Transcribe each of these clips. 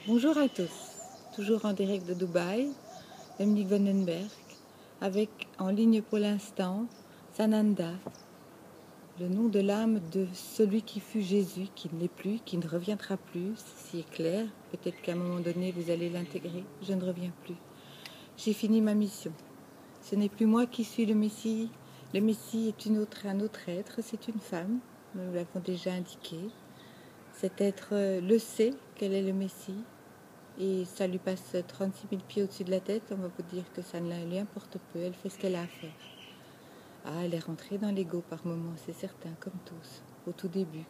Bonjour à tous, toujours en direct de Dubaï, Dominique Vandenberg, avec en ligne pour l'instant Sananda, le nom de l'âme de celui qui fut Jésus, qui ne l'est plus, qui ne reviendra plus, ceci est clair, peut-être qu'à un moment donné vous allez l'intégrer, je ne reviens plus. J'ai fini ma mission, ce n'est plus moi qui suis le Messie est un autre être, c'est une femme, nous l'avons déjà indiqué, cet être le sait quel est le Messie, et ça lui passe 36 000 pieds au-dessus de la tête, on va vous dire que ça ne lui importe peu, elle fait ce qu'elle a à faire. Ah, elle est rentrée dans l'ego par moments, c'est certain, comme tous, au tout début,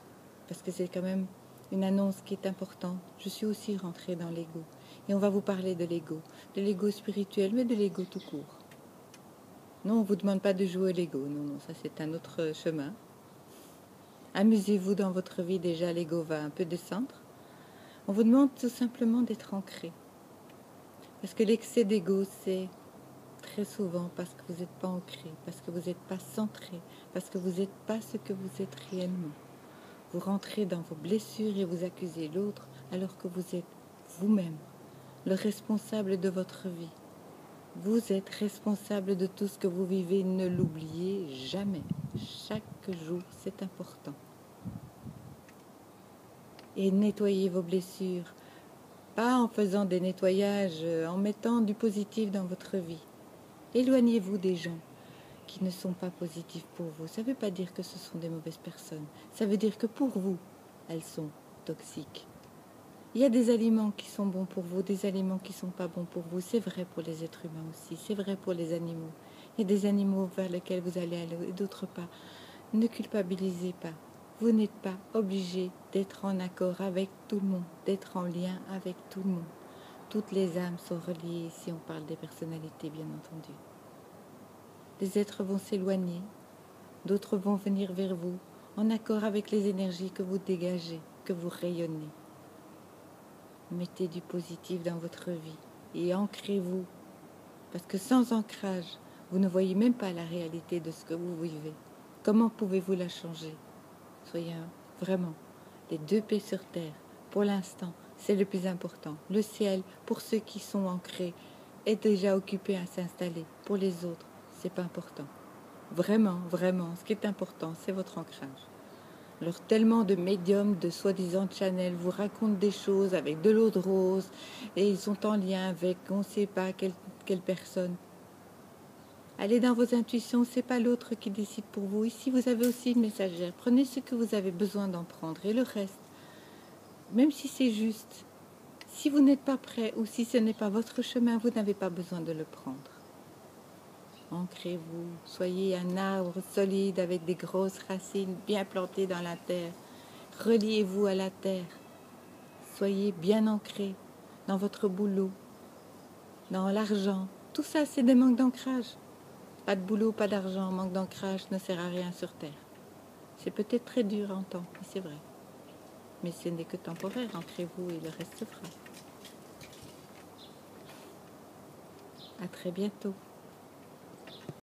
parce que c'est quand même une annonce qui est importante. Je suis aussi rentrée dans l'ego, et on va vous parler de l'ego spirituel, mais de l'ego tout court. Non, on ne vous demande pas de jouer l'ego, non, ça c'est un autre chemin. Amusez-vous dans votre vie, déjà l'ego va un peu descendre. On vous demande tout simplement d'être ancré. Parce que l'excès d'ego, c'est très souvent parce que vous n'êtes pas ancré, parce que vous n'êtes pas centré, parce que vous n'êtes pas ce que vous êtes réellement. Vous rentrez dans vos blessures et vous accusez l'autre alors que vous êtes vous-même le responsable de votre vie. Vous êtes responsable de tout ce que vous vivez, ne l'oubliez jamais. Chaque jour, c'est important. Et nettoyez vos blessures, pas en faisant des nettoyages, en mettant du positif dans votre vie. Éloignez-vous des gens qui ne sont pas positifs pour vous. Ça ne veut pas dire que ce sont des mauvaises personnes. Ça veut dire que pour vous, elles sont toxiques. Il y a des aliments qui sont bons pour vous, des aliments qui ne sont pas bons pour vous. C'est vrai pour les êtres humains aussi, c'est vrai pour les animaux. Il y a des animaux vers lesquels vous allez aller et d'autres pas. Ne culpabilisez pas. Vous n'êtes pas obligé d'être en accord avec tout le monde, d'être en lien avec tout le monde. Toutes les âmes sont reliées si on parle des personnalités, bien entendu. Des êtres vont s'éloigner, d'autres vont venir vers vous, en accord avec les énergies que vous dégagez, que vous rayonnez. Mettez du positif dans votre vie et ancrez-vous, parce que sans ancrage, vous ne voyez même pas la réalité de ce que vous vivez. Comment pouvez-vous la changer? Soyez vraiment les deux pieds sur terre. Pour l'instant, c'est le plus important. Le ciel, pour ceux qui sont ancrés, est déjà occupé à s'installer. Pour les autres, c'est pas important. Vraiment, vraiment, ce qui est important, c'est votre ancrage. Alors tellement de médiums, de soi-disant channel vous racontent des choses avec de l'eau de rose et ils sont en lien avec on ne sait pas quelle personne. Allez dans vos intuitions, c'est pas l'autre qui décide pour vous. Ici, vous avez aussi une messagère. Prenez ce que vous avez besoin d'en prendre et le reste, même si c'est juste, si vous n'êtes pas prêt ou si ce n'est pas votre chemin, vous n'avez pas besoin de le prendre. Ancrez-vous, soyez un arbre solide avec des grosses racines bien plantées dans la terre. Reliez-vous à la terre. Soyez bien ancrés dans votre boulot, dans l'argent. Tout ça, c'est des manques d'ancrage. Pas de boulot, pas d'argent, manque d'ancrage ne sert à rien sur terre. C'est peut-être très dur à entendre, mais c'est vrai. Mais ce n'est que temporaire, ancrez-vous et le reste se fera. À très bientôt.